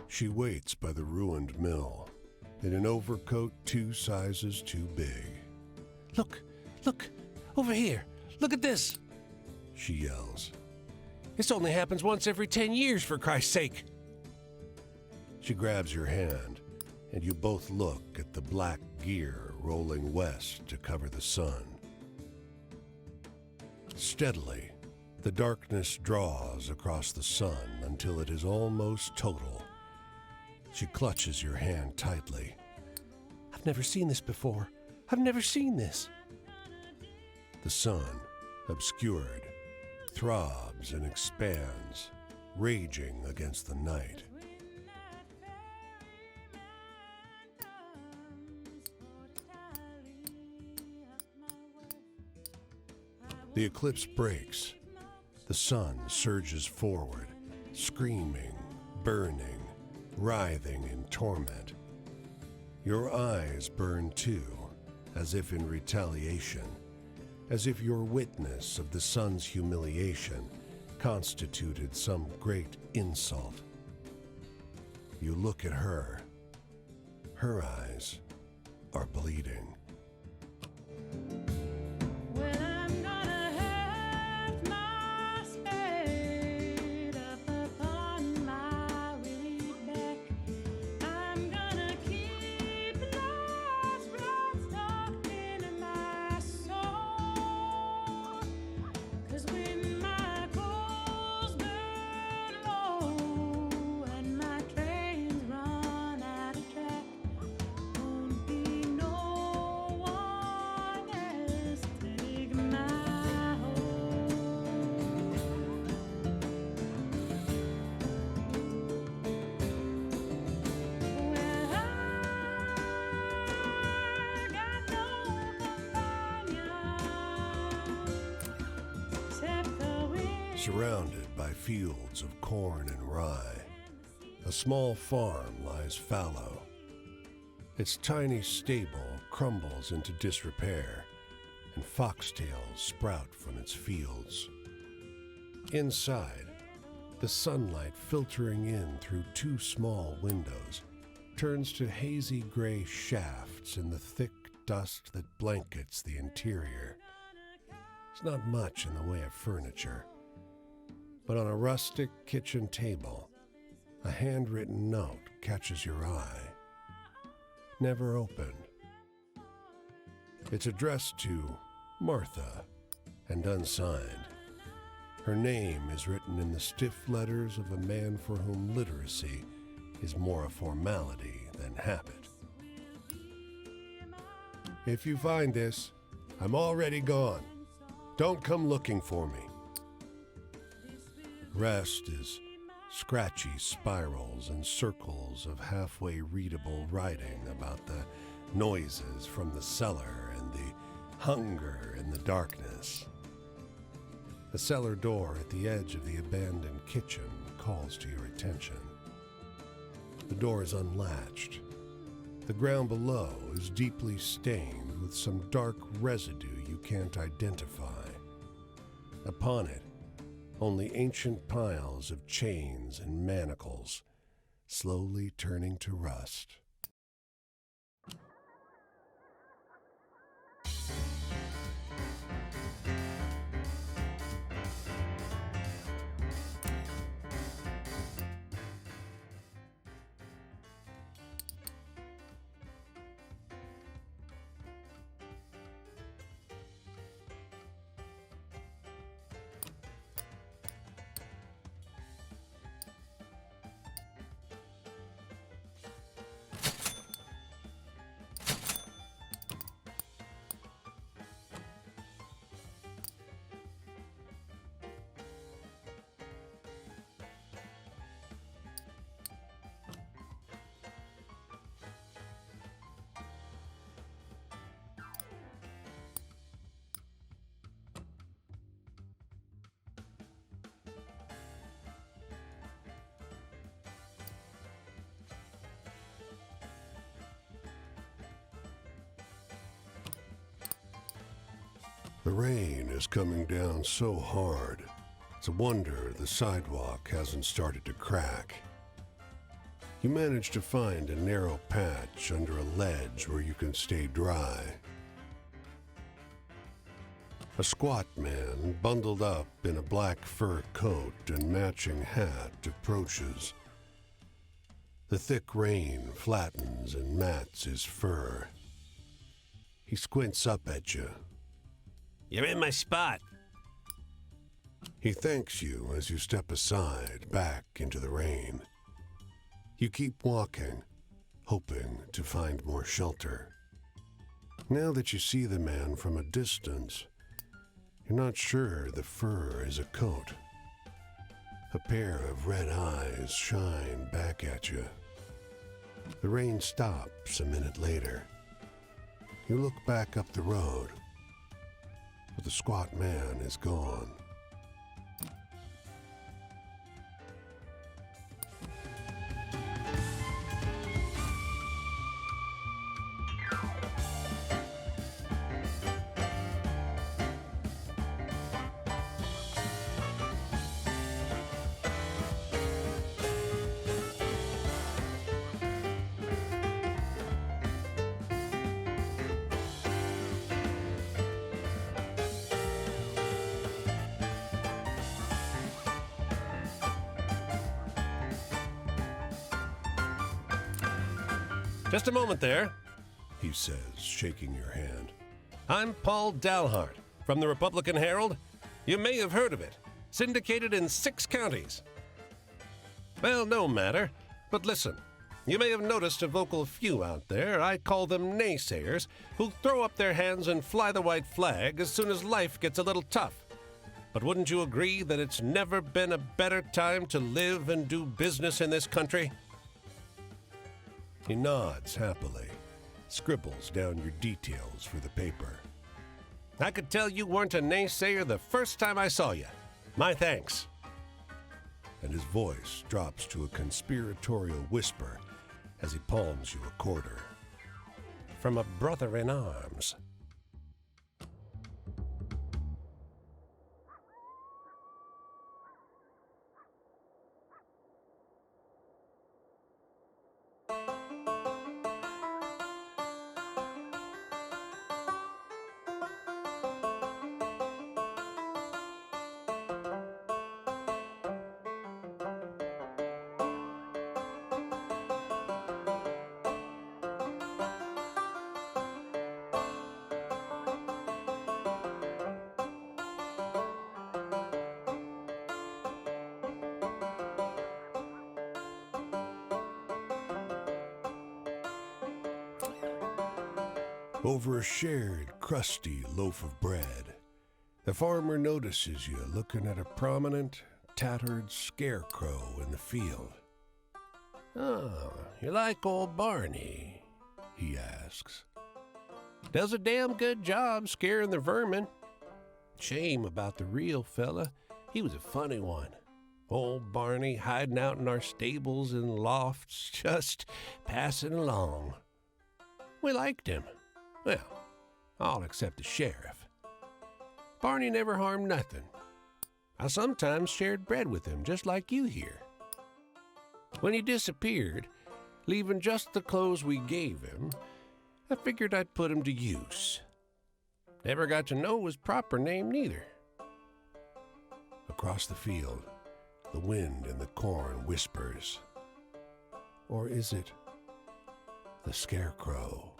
She waits by the ruined mill, in an overcoat 2 sizes too big. Look, over here. Look at this. She yells. This only happens once every 10 years, for Christ's sake. She grabs your hand, and you both look at the black gear rolling west to cover the sun. Steadily, the darkness draws across the sun until it is almost total. She clutches your hand tightly. I've never seen this before. I've never seen this. The sun, obscured, throbs and expands, raging against the night. The eclipse breaks. The sun surges forward, screaming, burning, writhing in torment. Your eyes burn too, as if in retaliation, as if your witness of the sun's humiliation constituted some great insult. You look at her. Her eyes are bleeding. Surrounded by fields of corn and rye, a small farm lies fallow. Its tiny stable crumbles into disrepair, and foxtails sprout from its fields. Inside, the sunlight filtering in through 2 small windows turns to hazy gray shafts in the thick dust that blankets the interior. There's not much in the way of furniture, but on a rustic kitchen table, a handwritten note catches your eye. Never opened. It's addressed to Martha and unsigned. Her name is written in the stiff letters of a man for whom literacy is more a formality than habit. If you find this, I'm already gone. Don't come looking for me. Rest is scratchy spirals and circles of halfway readable writing about the noises from the cellar and the hunger in the darkness. The cellar door at the edge of the abandoned kitchen calls to your attention. The door is unlatched. The ground below is deeply stained with some dark residue you can't identify. Upon it, only ancient piles of chains and manacles, slowly turning to rust. The rain is coming down so hard, it's a wonder the sidewalk hasn't started to crack. You manage to find a narrow patch under a ledge where you can stay dry. A squat man, bundled up in a black fur coat and matching hat, approaches. The thick rain flattens and mats his fur. He squints up at you. You're in my spot. He thanks you as you step aside, back into the rain. You keep walking, hoping to find more shelter. Now that you see the man from a distance, you're not sure the fur is a coat. A pair of red eyes shine back at you. The rain stops a minute later. You look back up the road, but the squat man is gone. Just a moment there, He says, shaking your hand. I'm Paul Dalhart from the Republican Herald. You may have heard of it, syndicated in 6 counties. Well, no matter, but listen. You may have noticed a vocal few out there, I call them naysayers, who throw up their hands and fly the white flag as soon as life gets a little tough. But wouldn't you agree that it's never been a better time to live and do business in this country? He nods happily, scribbles down your details for the paper. I could tell you weren't a naysayer the first time I saw you. My thanks. And his voice drops to a conspiratorial whisper as he palms you a quarter. From a brother in arms. Over a shared, crusty loaf of bread, the farmer notices you looking at a prominent, tattered scarecrow in the field. Oh, you like old Barney? He asks. Does a damn good job scaring the vermin. Shame about the real fella. He was a funny one. Old Barney hiding out in our stables and lofts, just passing along. We liked him. Well, all except the sheriff. Barney never harmed nothing. I sometimes shared bread with him, just like you here. When he disappeared, leaving just the clothes we gave him, I figured I'd put him to use. Never got to know his proper name neither. Across the field, the wind in the corn whispers. Or is it the scarecrow?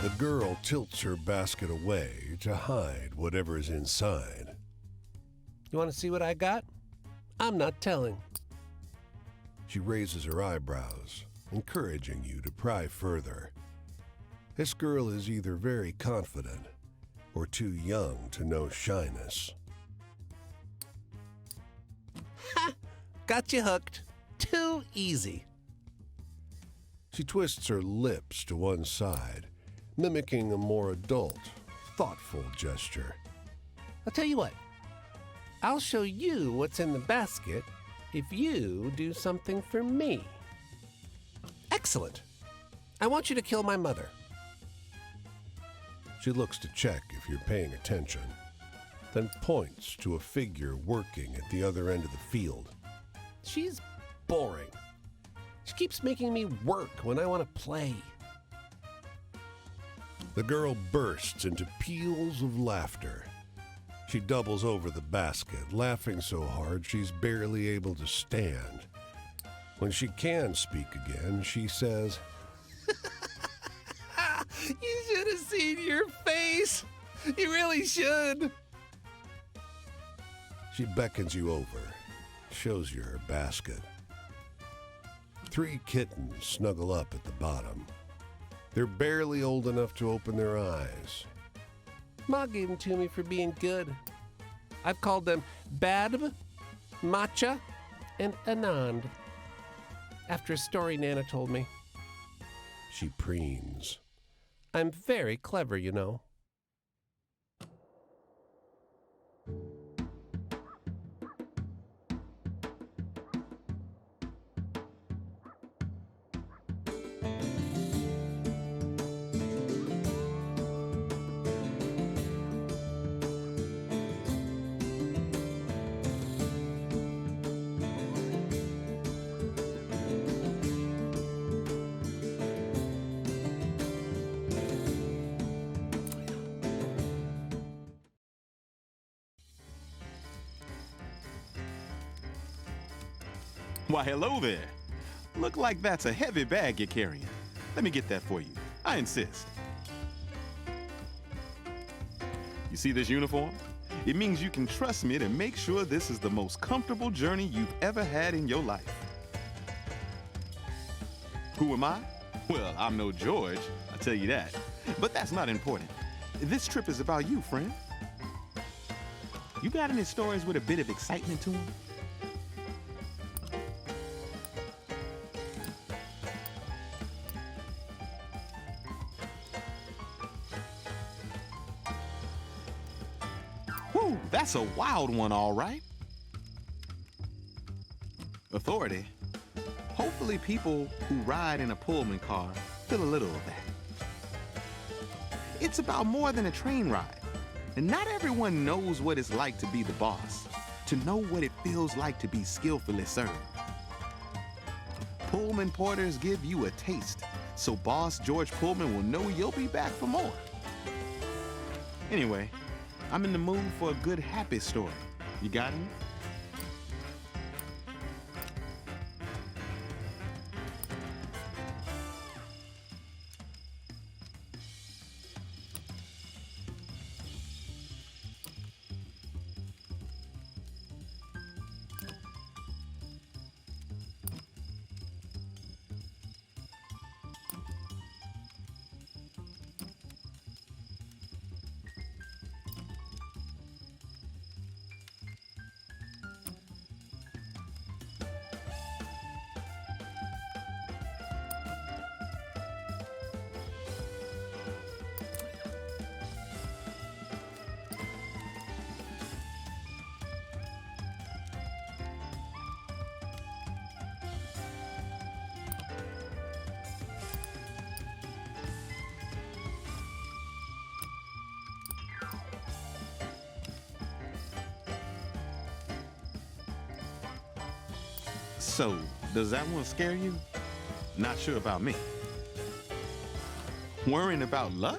The girl tilts her basket away to hide whatever is inside. You want to see what I got? I'm not telling. She raises her eyebrows, encouraging you to pry further. This girl is either very confident or too young to know shyness. Ha! Got you hooked. Too easy. She twists her lips to one side, mimicking a more adult, thoughtful gesture. I'll tell you what. I'll show you what's in the basket if you do something for me. Excellent. I want you to kill my mother. She looks to check if you're paying attention, then points to a figure working at the other end of the field. She's boring. She keeps making me work when I want to play. The girl bursts into peals of laughter. She doubles over the basket, laughing so hard she's barely able to stand. When she can speak again, she says, You should have seen your face. You really should. She beckons you over, shows you her basket. 3 kittens snuggle up at the bottom. They're barely old enough to open their eyes. Ma gave them to me for being good. I've called them Badb, Matcha, and Anand, after a story Nana told me. She preens. I'm very clever, you know. Why, hello there. Look like that's a heavy bag you're carrying. Let me get that for you. I insist. You see this uniform? It means you can trust me to make sure this is the most comfortable journey you've ever had in your life. Who am I? Well, I'm no George, I'll tell you that. But that's not important. This trip is about you, friend. You got any stories with a bit of excitement to them? Whew, that's a wild one, all right. Authority. Hopefully people who ride in a Pullman car feel a little of that. It's about more than a train ride. And not everyone knows what it's like to be the boss, to know what it feels like to be skillfully served. Pullman porters give you a taste, so boss George Pullman will know you'll be back for more. Anyway, I'm in the mood for a good happy story. You got any? So, does that one scare you? Not sure about me. Worrying about luck?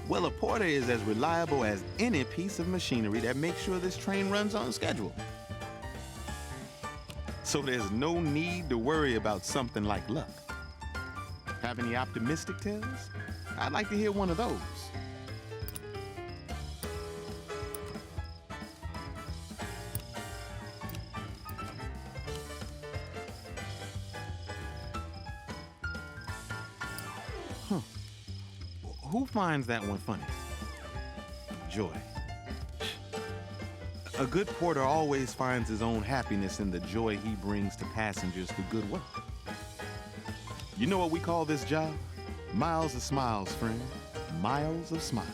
Well, a porter is as reliable as any piece of machinery that makes sure this train runs on schedule. So there's no need to worry about something like luck. Have any optimistic tales? I'd like to hear one of those. Huh. Who finds that one funny? Joy. A good porter always finds his own happiness in the joy he brings to passengers through good work. You know what we call this job? Miles of smiles, friend. Miles of smiles.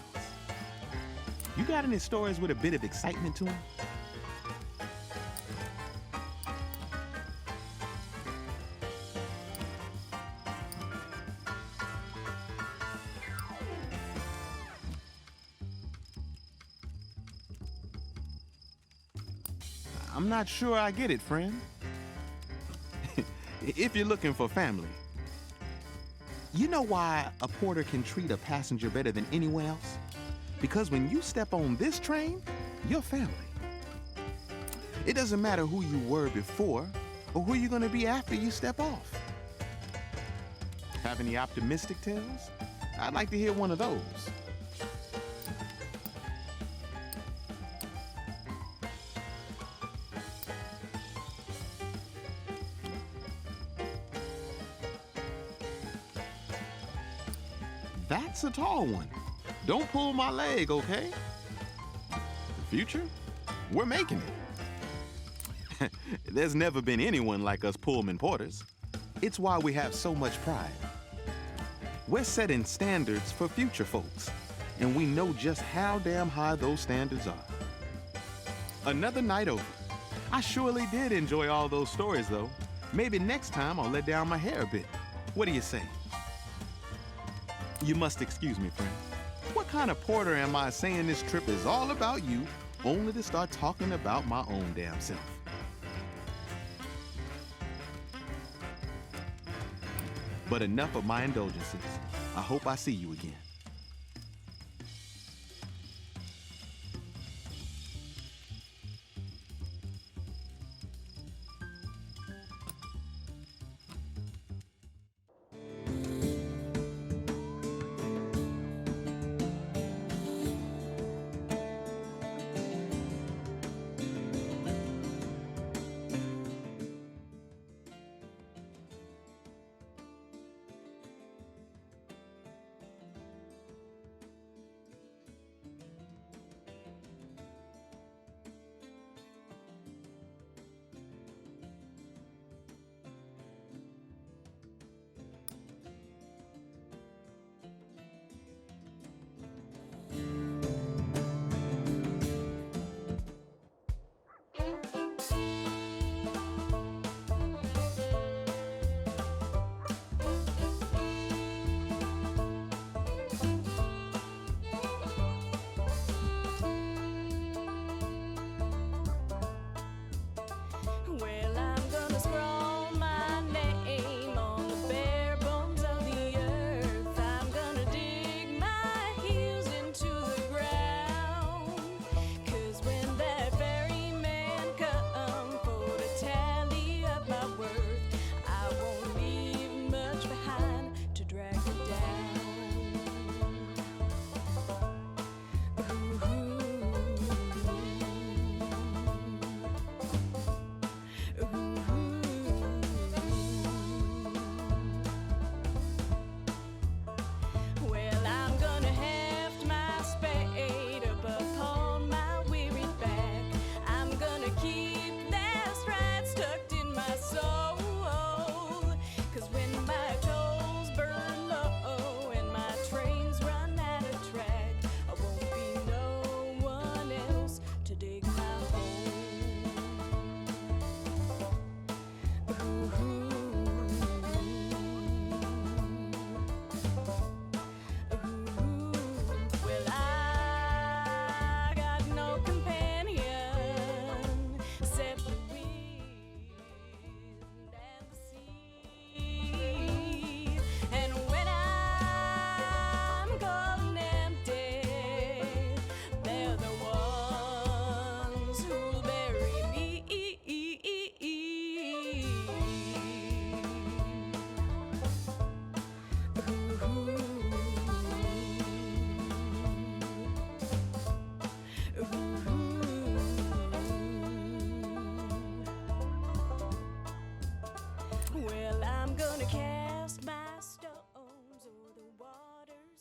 You got any stories with a bit of excitement to them? I'm not sure I get it, friend. If you're looking for family, you know why a porter can treat a passenger better than anyone else? Because when you step on this train, you're family. It doesn't matter who you were before or who you're gonna be after you step off. Have any optimistic tales? I'd like to hear one of those. That's a tall one. Don't pull my leg, okay? The future? We're making it. There's never been anyone like us Pullman porters. It's why we have so much pride. We're setting standards for future folks, and we know just how damn high those standards are. Another night over. I surely did enjoy all those stories, though. Maybe next time I'll let down my hair a bit. What do you say? You must excuse me, friend. What kind of porter am I saying this trip is all about you, only to start talking about my own damn self? But enough of my indulgences. I hope I see you again.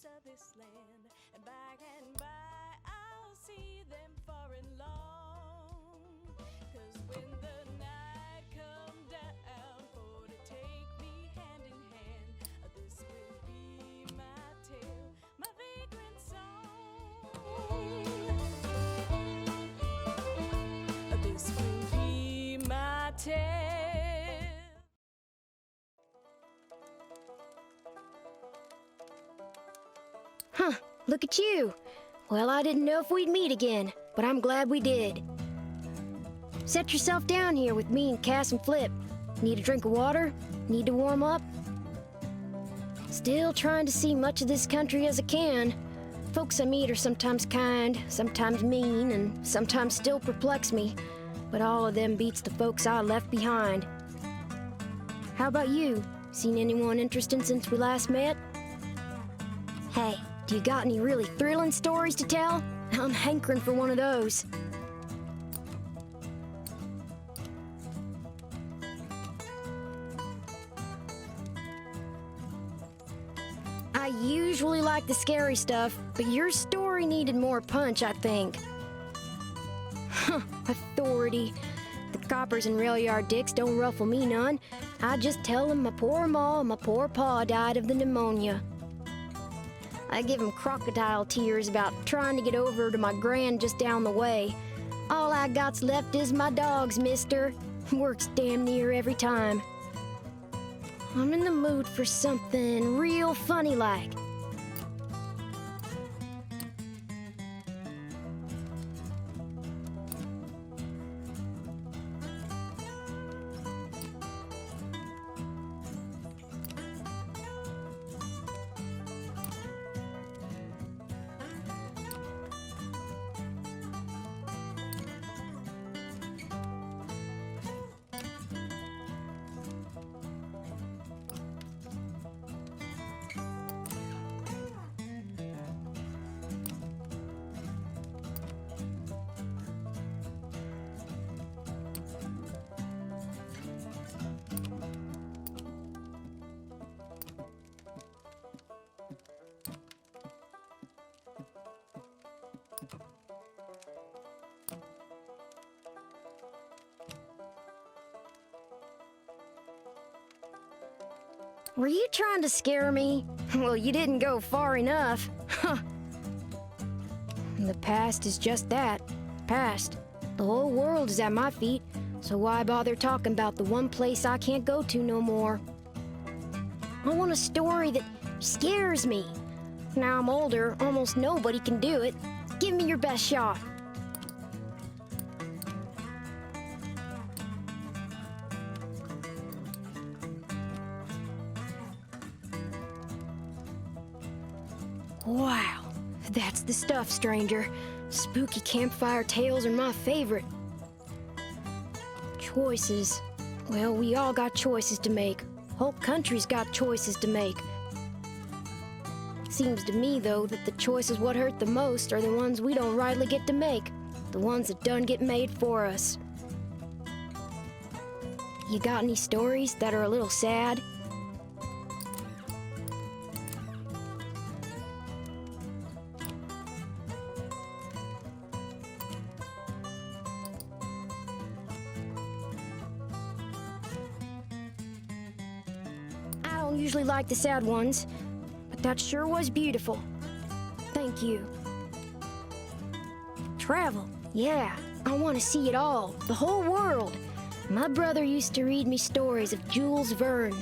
of this land, and by I'll see them far and long. 'Cause when the night come down for to take me hand in hand, this will be my tale, my vagrant song. This will be my tale. Huh, look at you. Well, I didn't know if we'd meet again, but I'm glad we did. Set yourself down here with me and Cass and Flip. Need a drink of water? Need to warm up? Still trying to see much of this country as I can. Folks I meet are sometimes kind, sometimes mean, and sometimes still perplex me. But all of them beats the folks I left behind. How about you? Seen anyone interesting since we last met? Hey, do you got any really thrilling stories to tell? I'm hankering for one of those. I usually like the scary stuff, but your story needed more punch, I think. Huh, authority. The coppers and rail yard dicks don't ruffle me none. I just tell them my poor ma and my poor pa died of the pneumonia. I give them crocodile tears about trying to get over to my gran just down the way. All I got's left is my dogs, mister. Works damn near every time. I'm in the mood for something real funny like. Were you trying to scare me? Well, you didn't go far enough. Huh. The past is just that. Past. The whole world is at my feet, so why bother talking about the one place I can't go to no more? I want a story that scares me. Now I'm older, almost nobody can do it. Give me your best shot. Wow, that's the stuff, stranger. Spooky campfire tales are my favorite. Choices. Well, we all got choices to make. Whole country's got choices to make. Seems to me, though, that the choices what hurt the most are the ones we don't rightly get to make. The ones that done get made for us. You got any stories that are a little sad? I don't usually like the sad ones, but that sure was beautiful. Thank you. Travel, yeah, I want to see it all, the whole world. My brother used to read me stories of Jules Verne,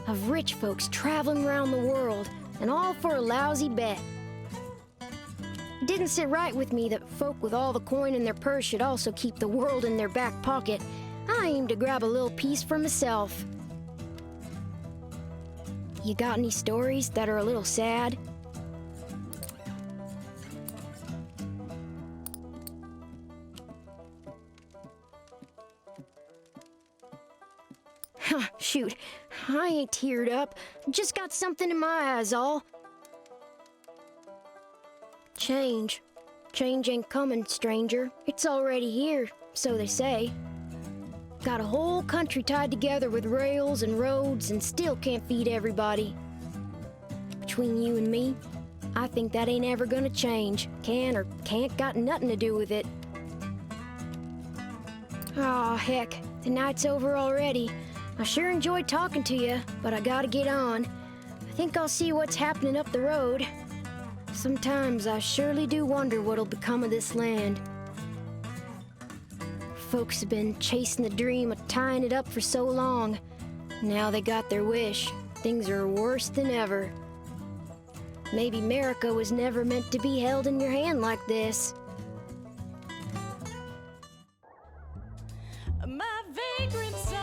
of rich folks traveling around the world, and all for a lousy bet. It didn't sit right with me that folk with all the coin in their purse should also keep the world in their back pocket. I aim to grab a little piece for myself. You got any stories that are a little sad? Huh, shoot, I ain't teared up. Just got something in my eyes, all. Change. Change ain't coming, stranger. It's already here, so they say. Got a whole country tied together with rails and roads and still can't feed everybody. Between you and me, I think that ain't ever gonna change. Can or can't got nothing to do with it. Aw, heck. The night's over already. I sure enjoyed talking to you, but I gotta get on. I think I'll see what's happening up the road. Sometimes I surely do wonder what'll become of this land. Folks have been chasing the dream of tying it up for so long. Now they got their wish. Things are worse than ever. Maybe America was never meant to be held in your hand like this. My vagrant song.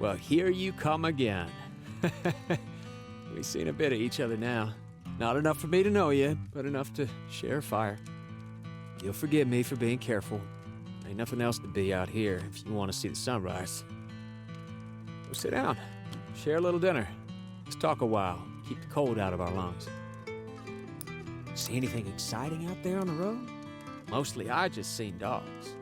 Well, here you come again. We've seen a bit of each other now. Not enough for me to know you, but enough to share a fire. You'll forgive me for being careful. Ain't nothing else to be out here if you want to see the sunrise. Go sit down. Share a little dinner. Let's talk a while. Keep the cold out of our lungs. See anything exciting out there on the road? Mostly I just seen dogs.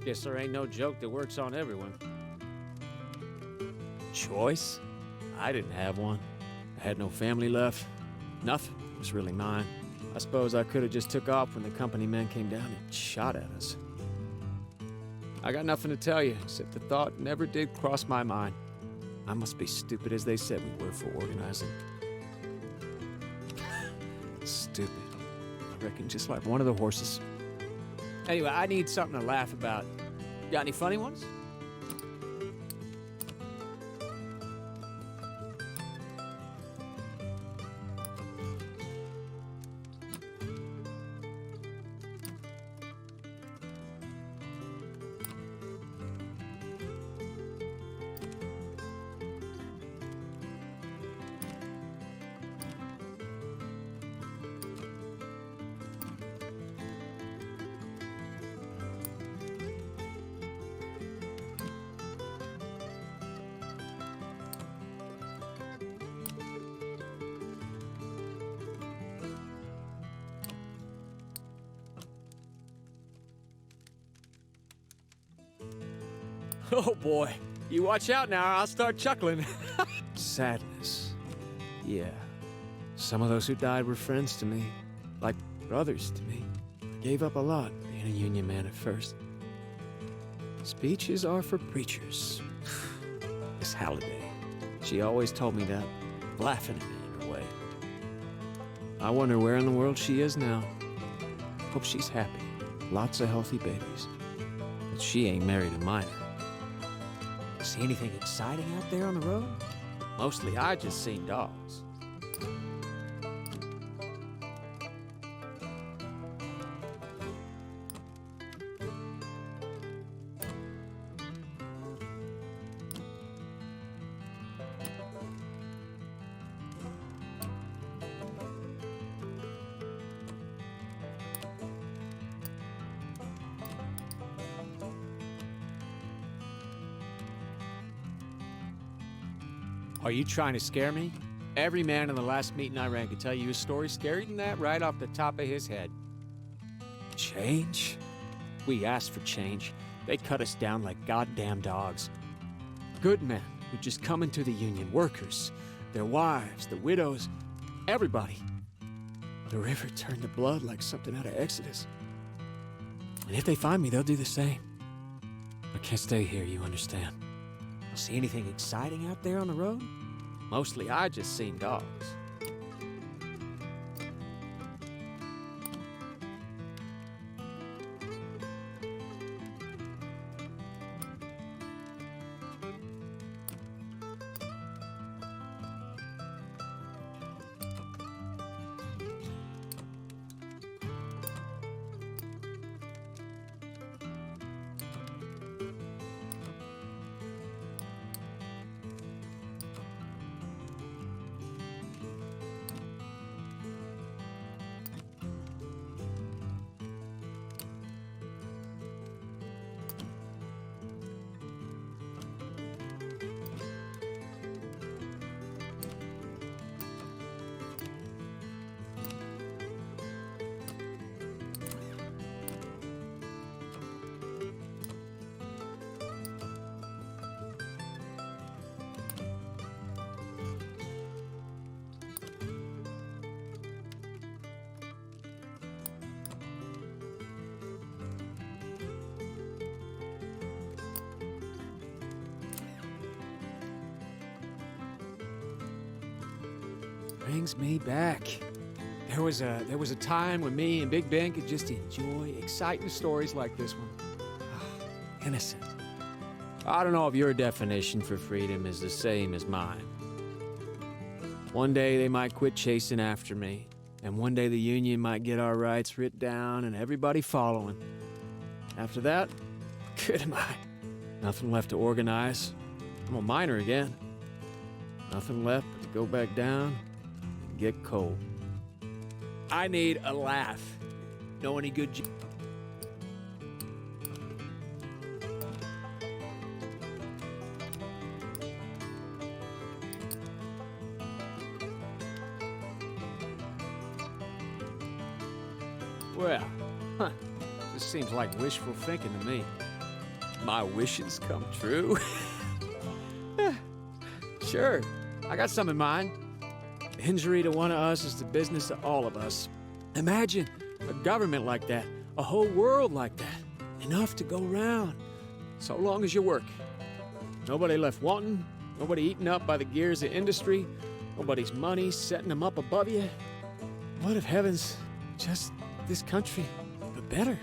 Guess there ain't no joke that works on everyone. Choice? I didn't have one. I had no family left. Nothing was really mine. I suppose I could have just took off when the company men came down and shot at us. I got nothing to tell you, except the thought never did cross my mind. I must be stupid as they said we were for organizing. Stupid. I reckon just like one of the horses. Anyway, I need something to laugh about. Got any funny ones? Oh boy, you watch out now, I'll start chuckling. Sadness. Yeah. Some of those who died were friends to me, like brothers to me. I gave up a lot being a union man at first. Speeches are for preachers. Miss Halliday, she always told me that, laughing at me in her way. I wonder where in the world she is now. Hope she's happy. Lots of healthy babies. But she ain't married a minor. See anything exciting out there on the road? Mostly I just seen dogs. Are you trying to scare me? Every man in the last meeting I ran could tell you a story scarier than that right off the top of his head. Change? We asked for change. They cut us down like goddamn dogs. Good men, were just coming to the Union, workers, their wives, the widows, everybody. The river turned to blood like something out of Exodus. And if they find me, they'll do the same. I can't stay here, you understand? See anything exciting out there on the road? Mostly I just seen dogs. Brings me back. There was a time when me and Big Ben could just enjoy exciting stories like this one. Innocent. I don't know if your definition for freedom is the same as mine. One day they might quit chasing after me, and one day the Union might get our rights writ down and everybody following. After that, good am I. Nothing left to organize. I'm a miner again. Nothing left but to go back down and get coal. I need a laugh. Know any good... Well, this seems like wishful thinking to me. My wishes come true? Sure, I got some in mind. Injury to one of us is the business of all of us. Imagine a government like that, a whole world like that, enough to go round, so long as you work. Nobody left wanting, nobody eaten up by the gears of industry, nobody's money setting them up above you. What if heaven's just this country, but better?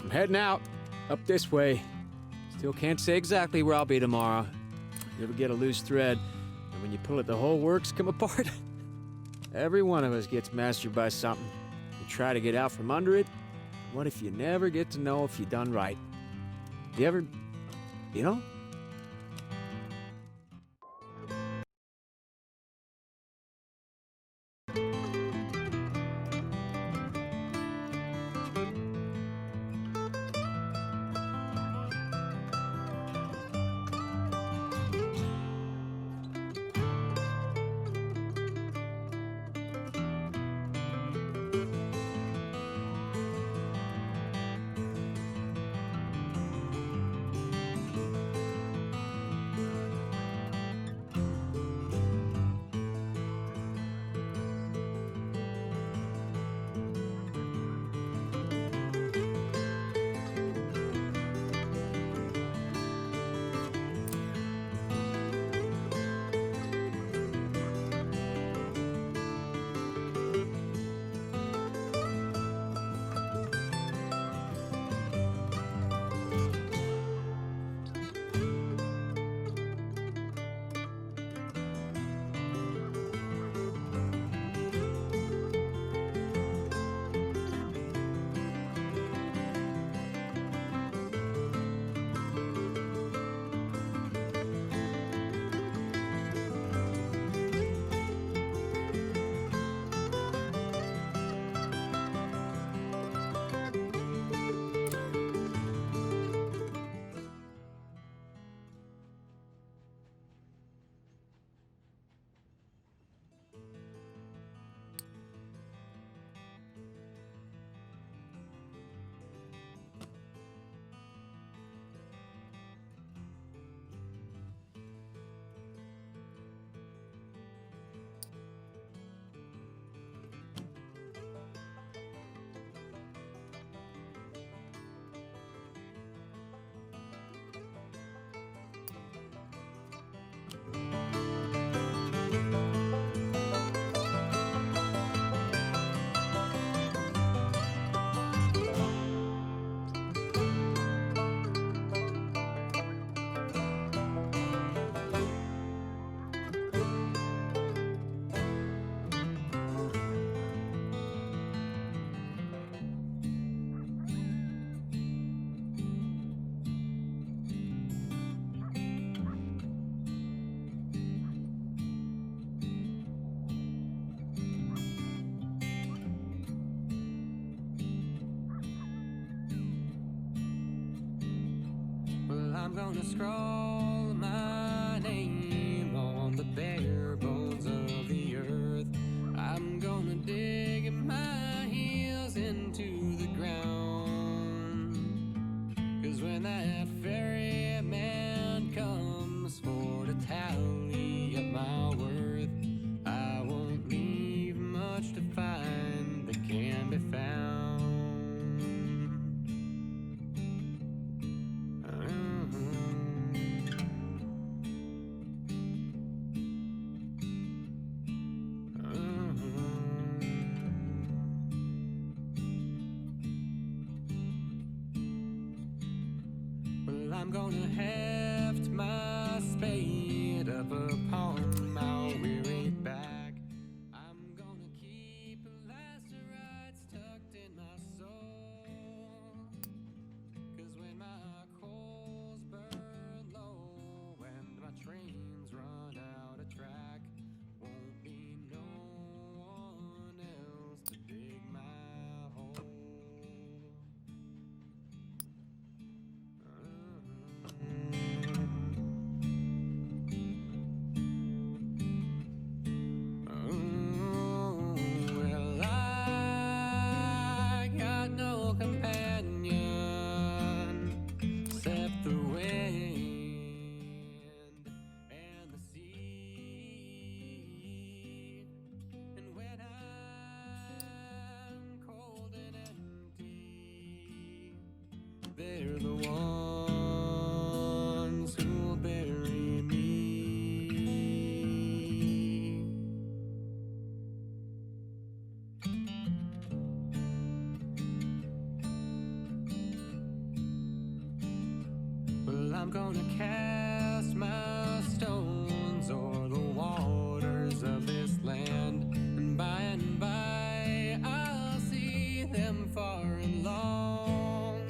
I'm heading out, up this way. Still can't say exactly where I'll be tomorrow. You ever get a loose thread, and when you pull it, the whole works come apart? Every one of us gets mastered by something. You try to get out from under it. What if you never get to know if you done right? You ever, you know? gonna scroll my name on the bare bones of the earth. I'm gonna dig my heels into the ground. 'Cause when that ferryman comes for to tally up my worth, I won't leave much to find that can be found. Well, I'm gonna heft my spade up upon my weary back. I'm gonna keep lacerites tucked in my soul. 'Cause when my coals burn low and my trains run out of track, won't be no one else to dig my hole. Well, I got no companion except the wind and the sea. And when I'm cold and empty, they're the ones who'll bury me. Well, I'm gonna cast my stones o'er the waters of this land, and by I'll see them far and long.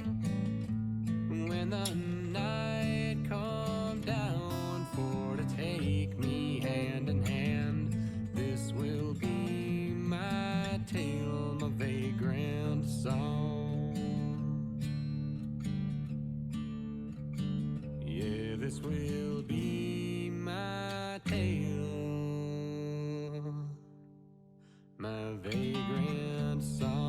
When the night come down for to take me hand in hand, this will be my tale, my vagrant song. Yeah, this will be my tale, my vagrant song.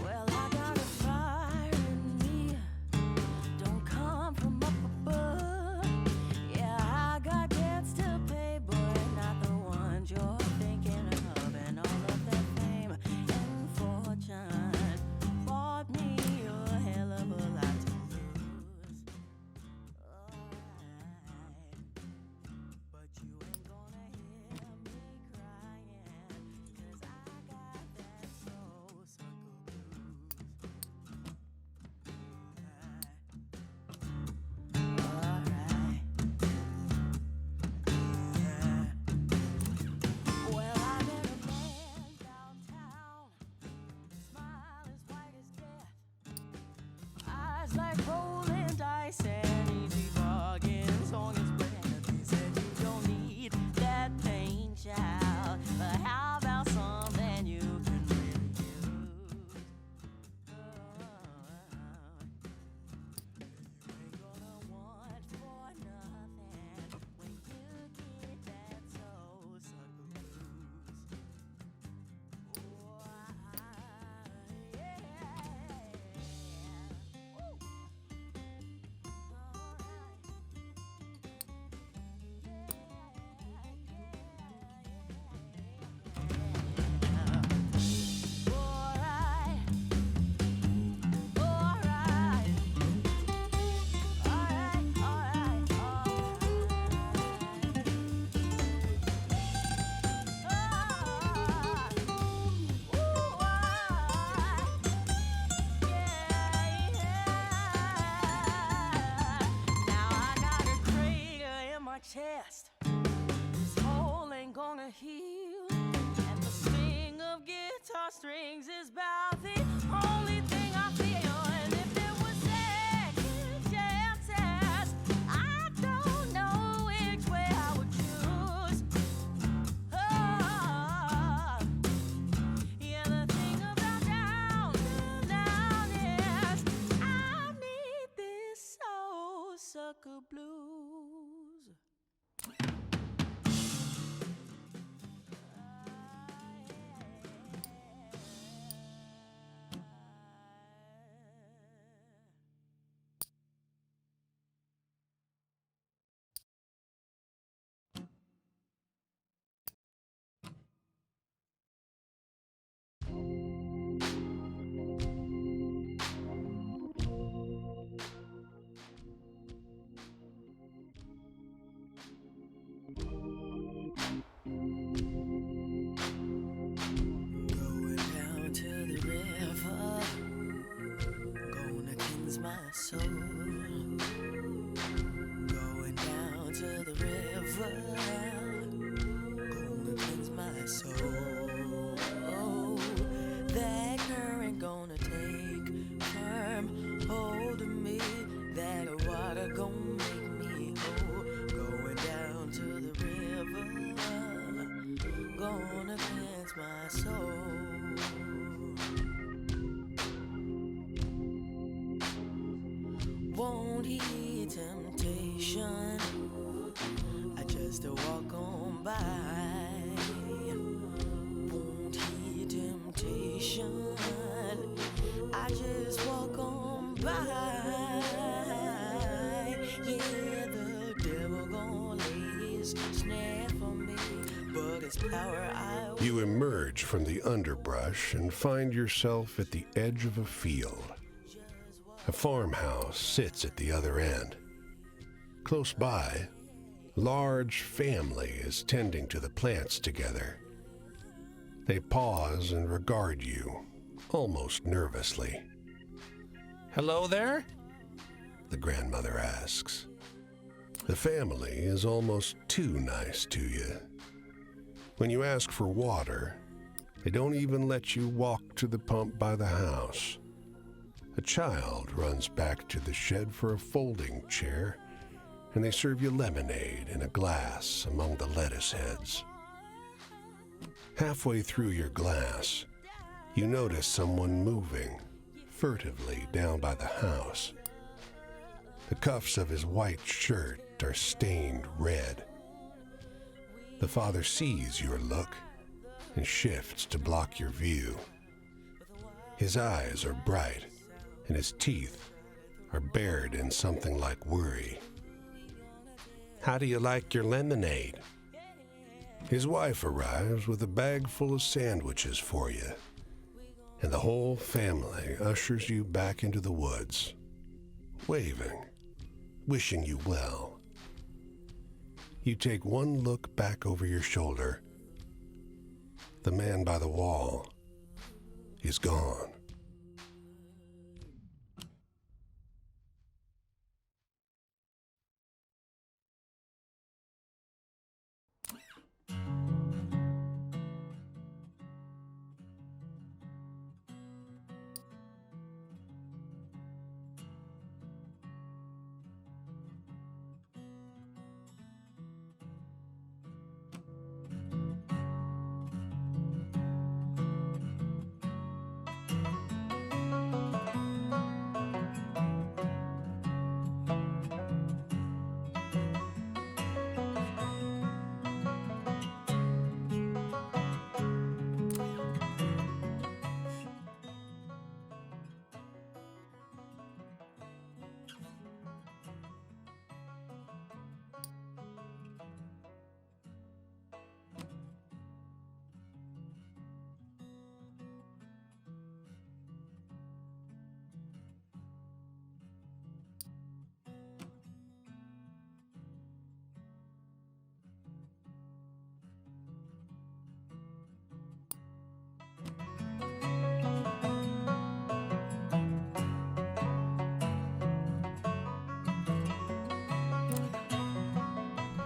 Well, I got a fire in me, don't come from up above. Yeah, I got debts to pay, boy, not the ones you're thinking of. And all of that fame and fortune bought me a hell of a lot to lose. Alright, but you ain't gonna hear me crying, 'cause I got that soul sucker blues. Alright. Well, I met a man downtown, smile as white as death, eyes like rolling dice and easy bargains on his breath. He said you don't need that pain, child, but how about something you can really use? You ain't gonna want for nothing when you get that soul sucker blues. Oh, yeah. Woo. rest. This hole ain't gonna heal, and the sting of guitar strings is about the only thing I feel. And if there was second chances, I don't know which way I would choose. Oh, yeah, the thing about down is I need this soul sucker blues. Going down to the river, gonna cleanse my soul. Going down to the river, gonna cleanse my soul. That current gonna take firm hold of me. That water gonna make me whole. Going down to the river, gonna cleanse my soul. Won't heed temptation, I just walk on by. Won't heed temptation, I just walk on by. Yeah, the devil gon' lay his snare for me, but his power I will. You emerge from the underbrush and find yourself at the edge of a field. A farmhouse sits at the other end. Close by, a large family is tending to the plants together. They pause and regard you, almost nervously. Hello there? The grandmother asks. The family is almost too nice to you. When you ask for water, they don't even let you walk to the pump by the house. A child runs back to the shed for a folding chair, and they serve you lemonade in a glass among the lettuce heads. Halfway through your glass, you notice someone moving furtively down by the house. The cuffs of his white shirt are stained red. The father sees your look and shifts to block your view. His eyes are bright, and his teeth are bared in something like worry. How do you like your lemonade? His wife arrives with a bag full of sandwiches for you, and the whole family ushers you back into the woods, waving, wishing you well. You take one look back over your shoulder. The man by the wall is gone.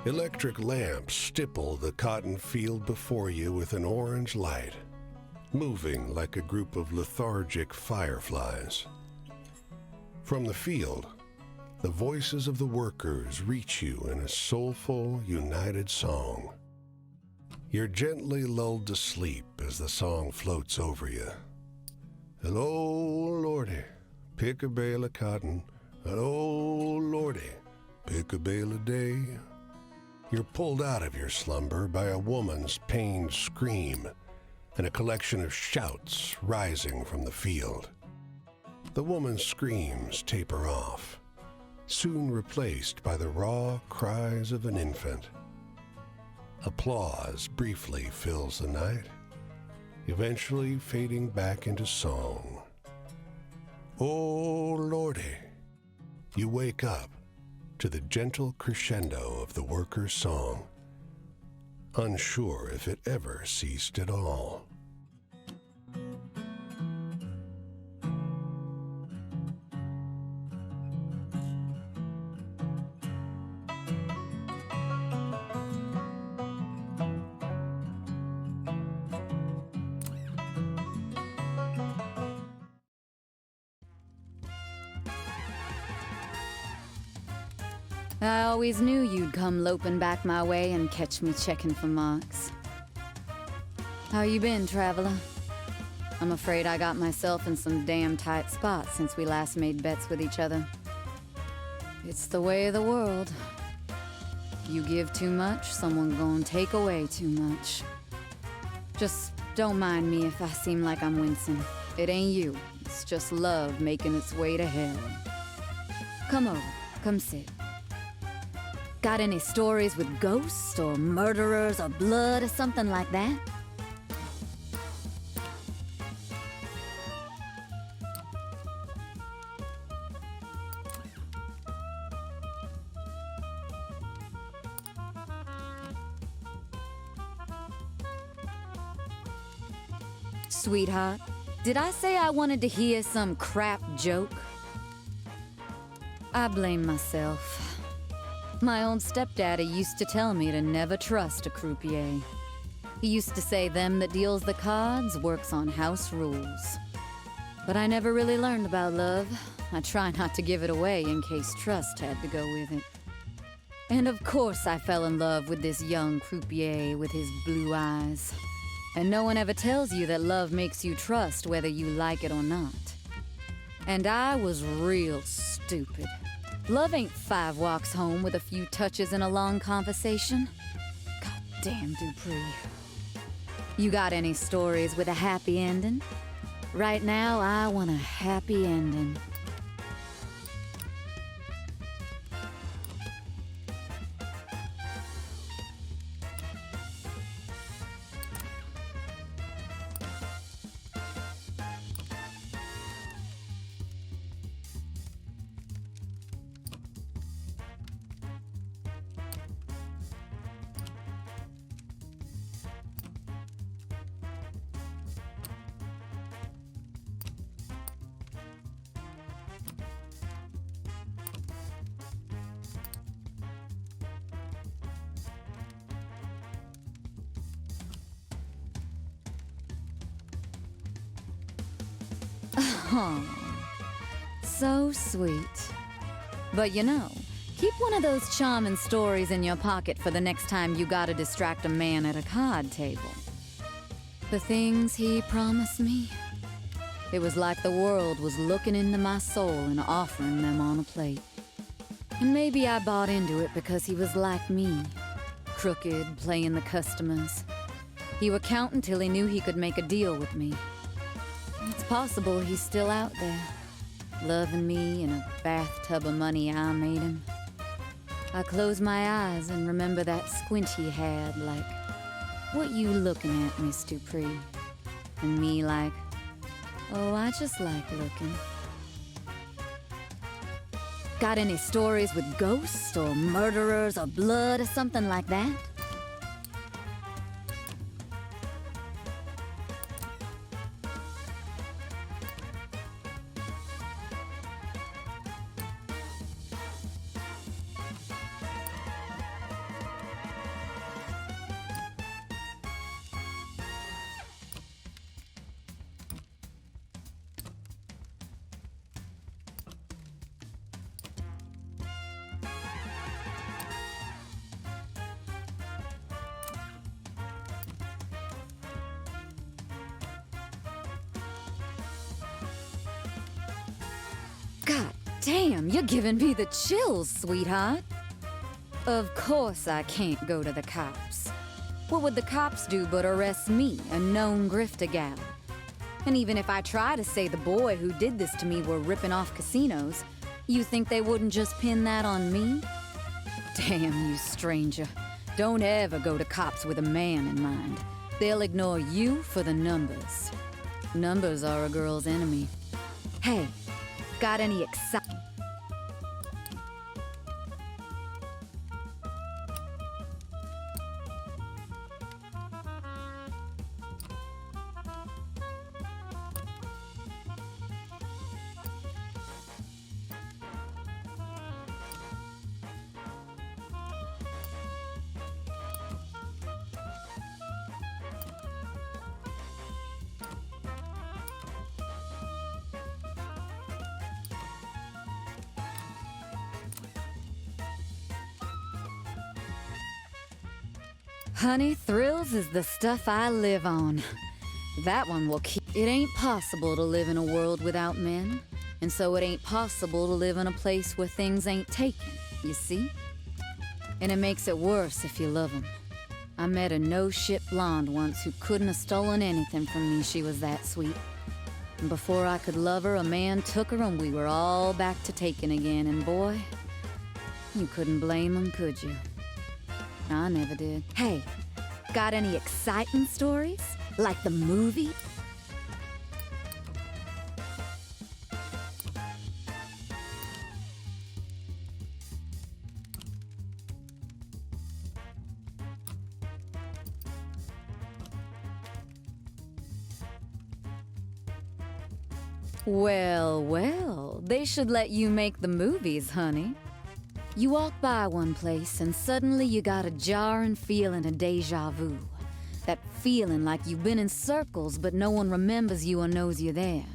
Electric lamps stipple the cotton field before you with an orange light, moving like a group of lethargic fireflies. From the field, the voices of the workers reach you in a soulful, united song. You're gently lulled to sleep as the song floats over you. Hello, Lordy, pick a bale of cotton. Hello, Lordy, pick a bale a day. You're pulled out of your slumber by a woman's pained scream and a collection of shouts rising from the field. The woman's screams taper off, soon replaced by the raw cries of an infant. Applause briefly fills the night, eventually fading back into song. Oh, Lordy, you wake up to the gentle crescendo of the worker's song, unsure if it ever ceased at all. I always knew you'd come loping back my way and catch me checking for marks. How you been, traveler? I'm afraid I got myself in some damn tight spots since we last made bets with each other. It's the way of the world. You give too much, someone gon' take away too much. Just don't mind me if I seem like I'm wincing. It ain't you. It's just love making its way to hell. Come over. Come sit. Got any stories with ghosts or murderers or blood or something like that? Sweetheart, did I say I wanted to hear some crap joke? I blame myself. My own stepdaddy used to tell me to never trust a croupier. He used to say them that deals the cards works on house rules. But I never really learned about love. I try not to give it away in case trust had to go with it. And of course I fell in love with this young croupier with his blue eyes. And no one ever tells you that love makes you trust whether you like it or not. And I was real stupid. Love ain't 5 walks home with a few touches and a long conversation. God damn Dupree. You got any stories with a happy ending? Right now, I want a happy ending. Oh, so sweet. But you know, keep one of those charming stories in your pocket for the next time you gotta distract a man at a card table. The things he promised me, it was like the world was looking into my soul and offering them on a plate. And maybe I bought into it because he was like me, crooked, playing the customers. He would count until he knew he could make a deal with me. It's possible he's still out there, loving me in a bathtub of money I made him. I close my eyes and remember that squint he had, like, "What you looking at, Miss Dupree?" And me like, "Oh, I just like looking." Got any stories with ghosts or murderers or blood or something like that? God damn, you're giving me the chills, sweetheart. Of course I can't go to the cops. What would the cops do but arrest me, a known grifter gal? And even if I try to say the boy who did this to me were ripping off casinos, you think they wouldn't just pin that on me? Damn you, stranger. Don't ever go to cops with a man in mind. They'll ignore you for the numbers. Numbers are a girl's enemy. Hey, got any excitement? Honey, thrills is the stuff I live on. That one will keep. It ain't possible to live in a world without men, and so it ain't possible to live in a place where things ain't taken, you see? And it makes it worse if you love 'em. I met a no-shit blonde once who couldn't have stolen anything from me, she was that sweet. And before I could love her, a man took her and we were all back to taking again, and boy, you couldn't blame him, could you? I never did. Hey, got any exciting stories? Like the movie? Well, well, they should let you make the movies, honey. You walk by one place and suddenly you got a jarring feeling of deja vu. That feeling like you've been in circles but no one remembers you or knows you're there.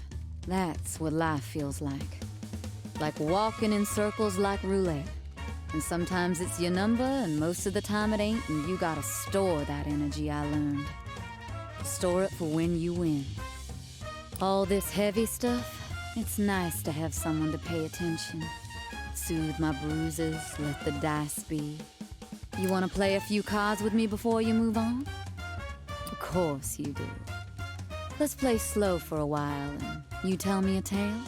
That's what life feels like. Like walking in circles like roulette. And sometimes it's your number and most of the time it ain't, and you gotta store that energy, I learned. Store it for when you win. All this heavy stuff, it's nice to have someone to pay attention. Soothe my bruises, let the dice be. You want to play a few cards with me before you move on? Of course you do. Let's play slow for a while and you tell me a tale.